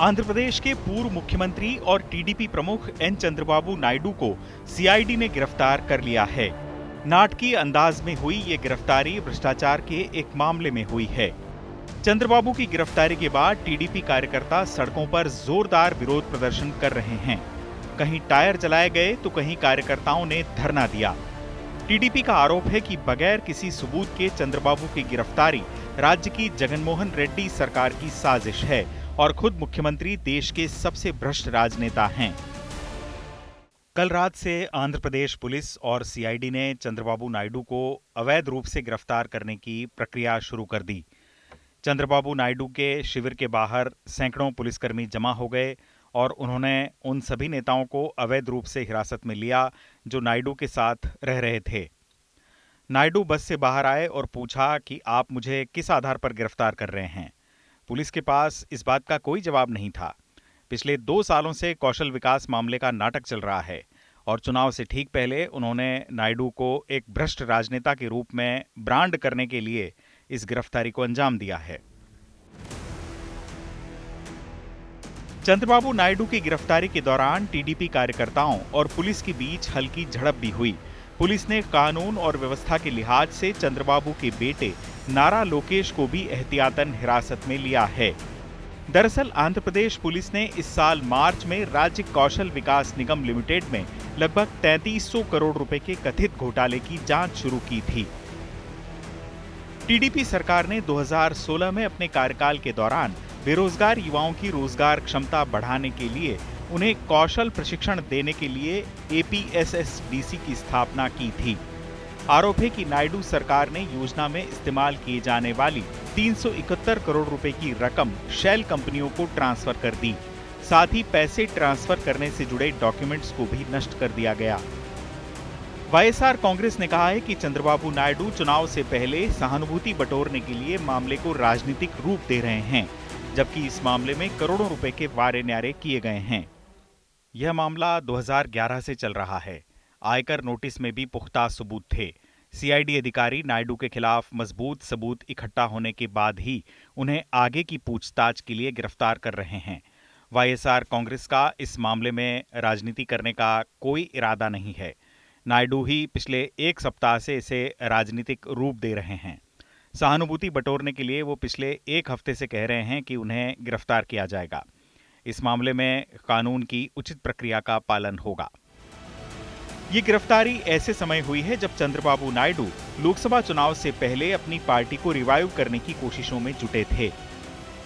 आंध्र प्रदेश के पूर्व मुख्यमंत्री और टीडीपी प्रमुख एन चंद्रबाबू नायडू को सीआईडी ने गिरफ्तार कर लिया है। नाटकीय अंदाज में हुई ये गिरफ्तारी भ्रष्टाचार के एक मामले में हुई है। चंद्रबाबू की गिरफ्तारी के बाद टीडीपी कार्यकर्ता सड़कों पर जोरदार विरोध प्रदर्शन कर रहे हैं। कहीं टायर जलाए गए तो कहीं कार्यकर्ताओं ने धरना दिया। टीडीपी का आरोप है कि बगैर किसी सबूत के चंद्रबाबू की गिरफ्तारी राज्य की जगनमोहन रेड्डी सरकार की साजिश है और खुद मुख्यमंत्री देश के सबसे भ्रष्ट राजनेता हैं। कल रात से आंध्र प्रदेश पुलिस और सीआईडी ने चंद्रबाबू नायडू को अवैध रूप से गिरफ्तार करने की प्रक्रिया शुरू कर दी। चंद्रबाबू नायडू के शिविर के बाहर सैकड़ों पुलिसकर्मी जमा हो गए और उन्होंने उन सभी नेताओं को अवैध रूप से हिरासत में लिया जो नायडू के साथ रह रहे थे। नायडू बस से बाहर आए और पूछा कि आप मुझे किस आधार पर गिरफ्तार कर रहे हैं। पुलिस के पास इस बात का कोई जवाब नहीं था। पिछले 2 सालों से कौशल विकास मामले का नाटक चल रहा है और चुनाव से ठीक पहले उन्होंने नायडू को एक भ्रष्ट राजनेता के रूप में ब्रांड करने के लिए इस गिरफ्तारी को अंजाम दिया है। चंद्रबाबू नायडू की गिरफ्तारी के दौरान टीडीपी कार्यकर्ताओं और पुलिस के बीच हल्की झड़प भी हुई। पुलिस ने कानून और व्यवस्था के लिहाज से चंद्रबाबू के बेटे नारा लोकेश को भी एहतियातन हिरासत में लिया है। दरअसल आंध्र प्रदेश पुलिस ने इस साल मार्च में राज्य कौशल विकास निगम लिमिटेड में लगभग 3300 करोड़ रुपए के कथित घोटाले की जांच शुरू की थी। टीडीपी सरकार ने 2016 में अपने कार्यकाल के दौरान बेरोजगार युवाओं की रोजगार क्षमता बढ़ाने के लिए उन्हें कौशल प्रशिक्षण देने के लिए एपीएसएसडीसी की स्थापना की थी। आरोप है कि नायडू सरकार ने योजना में इस्तेमाल किए जाने वाली 371 करोड़ रुपए की रकम शेल कंपनियों को ट्रांसफर कर दी। साथ ही पैसे ट्रांसफर करने से जुड़े डॉक्यूमेंट्स को भी नष्ट कर दिया गया। वाईएसआर कांग्रेस ने कहा है कि चंद्रबाबू नायडू चुनाव से पहले सहानुभूति बटोरने के लिए मामले को राजनीतिक रूप दे रहे हैं, जबकि इस मामले में करोड़ों रुपए के वारे न्यारे किए गए हैं। यह मामला 2011 से चल रहा है। आयकर नोटिस में भी पुख्ता सबूत थे। सीआईडी अधिकारी नायडू के खिलाफ मजबूत सबूत इकट्ठा होने के बाद ही उन्हें आगे की पूछताछ के लिए गिरफ्तार कर रहे हैं। वाईएसआर कांग्रेस का इस मामले में राजनीति करने का कोई इरादा नहीं है। नायडू ही पिछले 1 सप्ताह से इसे राजनीतिक रूप दे रहे हैं। सहानुभूति बटोरने के लिए वो पिछले 1 हफ्ते से कह रहे हैं कि उन्हें गिरफ्तार किया जाएगा। इस मामले में कानून की उचित प्रक्रिया का पालन होगा। ये गिरफ्तारी ऐसे समय हुई है जब चंद्रबाबू नायडू लोकसभा चुनाव से पहले अपनी पार्टी को रिवाइव करने की कोशिशों में जुटे थे।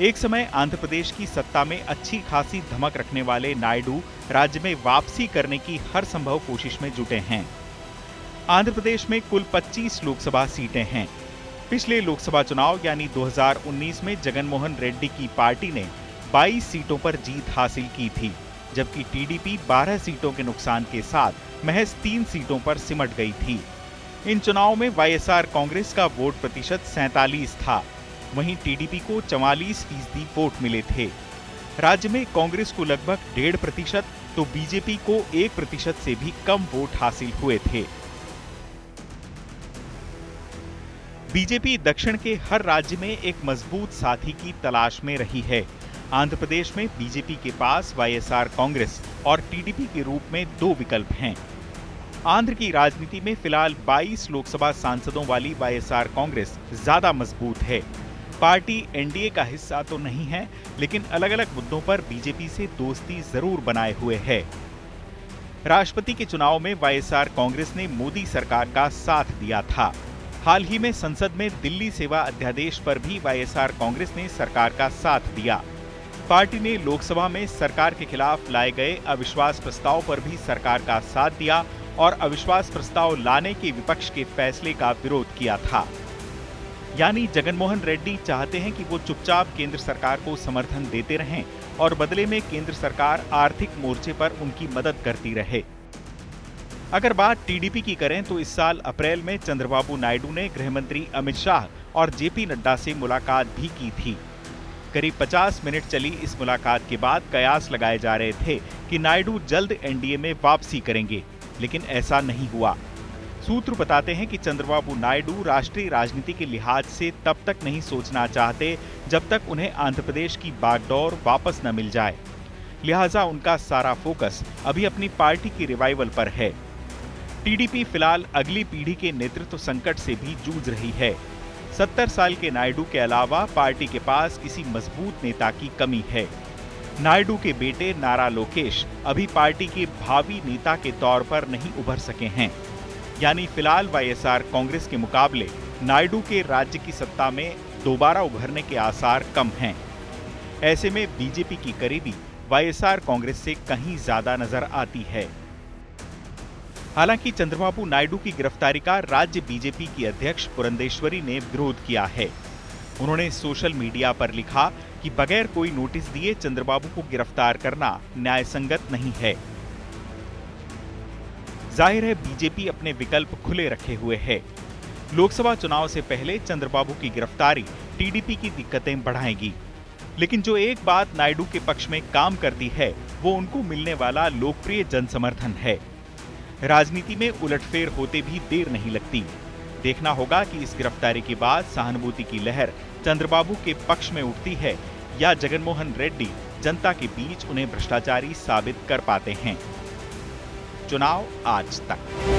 एक समय आंध्र प्रदेश की सत्ता में अच्छी खासी धमक रखने वाले नायडू राज्य में वापसी करने की हर संभव कोशिश में जुटे हैं। आंध्र प्रदेश में कुल 25 लोकसभा सीटें हैं। पिछले लोकसभा चुनाव यानी 2019 में जगनमोहन रेड्डी की पार्टी ने 22 सीटों पर जीत हासिल की थी, जबकि टीडीपी 12 सीटों के नुकसान के साथ महज 3 सीटों पर सिमट गई थी। इन चुनावों में वाईएसआर कांग्रेस का वोट प्रतिशत 47 था, वहीं टीडीपी को 44% वोट मिले थे। राज्य में कांग्रेस को लगभग 1.5% तो बीजेपी को 1% से भी कम वोट हासिल हुए थे। बीजेपी दक्षिण के हर राज्य में एक मजबूत साथी की तलाश में रही है। आंध्र प्रदेश में बीजेपी के पास वाईएसआर कांग्रेस और टीडीपी के रूप में 2 विकल्प हैं। आंध्र की राजनीति में फिलहाल 22 लोकसभा सांसदों वाली वाईएसआर कांग्रेस ज्यादा मजबूत है। पार्टी एनडीए का हिस्सा तो नहीं है, लेकिन अलग-अलग मुद्दों पर बीजेपी से दोस्ती जरूर बनाए हुए है। राष्ट्रपति के चुनाव में वाईएसआर कांग्रेस ने मोदी सरकार का साथ दिया था। हाल ही में संसद में दिल्ली सेवा अध्यादेश पर भी वाईएसआर कांग्रेस ने सरकार का साथ दिया। पार्टी ने लोकसभा में सरकार के खिलाफ लाए गए अविश्वास प्रस्ताव पर भी सरकार का साथ दिया और अविश्वास प्रस्ताव लाने के विपक्ष के फैसले का विरोध किया था। यानी जगनमोहन रेड्डी चाहते हैं कि वो चुपचाप केंद्र सरकार को समर्थन देते रहें और बदले में केंद्र सरकार आर्थिक मोर्चे पर उनकी मदद करती रहे। अगर बात टीडीपी की करें तो इस साल अप्रैल में चंद्रबाबू नायडू ने गृहमंत्री अमित शाह और जेपी नड्डा से मुलाकात भी की थी। करीब 50 मिनट चली इस मुलाकात के बाद कयास लगाए जा रहे थे कि नायडू जल्द एनडीए में वापसी करेंगे, लेकिन ऐसा नहीं हुआ। सूत्र बताते हैं कि चंद्रबाबू नायडू राष्ट्रीय राजनीति के लिहाज से तब तक नहीं सोचना चाहते जब तक उन्हें आंध्र प्रदेश की बागडोर वापस न मिल जाए। लिहाजा उनका सारा फोकस अभी अपनी पार्टी की रिवाइवल पर है। टीडीपी फिलहाल अगली पीढ़ी के नेतृत्व संकट से भी जूझ रही है। 70 साल के नायडू के अलावा पार्टी के पास किसी मजबूत नेता की कमी है। नायडू के बेटे नारा लोकेश अभी पार्टी के भावी नेता के तौर पर नहीं उभर सके हैं। यानी फिलहाल वाईएसआर कांग्रेस के मुकाबले नायडू के राज्य की सत्ता में दोबारा उभरने के आसार कम हैं। ऐसे में बीजेपी की करीबी वाईएसआर कांग्रेस से कहीं ज्यादा नजर आती है। हालांकि चंद्रबाबू नायडू की गिरफ्तारी का राज्य बीजेपी की अध्यक्ष पुरंदेश्वरी ने विरोध किया है। उन्होंने सोशल मीडिया पर लिखा कि बगैर कोई नोटिस दिए चंद्रबाबू को गिरफ्तार करना न्यायसंगत नहीं है। जाहिर है बीजेपी अपने विकल्प खुले रखे हुए है। लोकसभा चुनाव से पहले चंद्रबाबू की गिरफ्तारी टीडीपी की दिक्कतें बढ़ाएगी। लेकिन जो एक बात नायडू के पक्ष में काम करती है वो उनको मिलने वाला लोकप्रिय जनसमर्थन है। राजनीति में उलटफेर होते भी देर नहीं लगती। देखना होगा कि इस गिरफ्तारी के बाद सहानुभूति की लहर चंद्रबाबू के पक्ष में उठती है या जगनमोहन रेड्डी जनता के बीच उन्हें भ्रष्टाचारी साबित कर पाते हैं। चुनाव आज तक।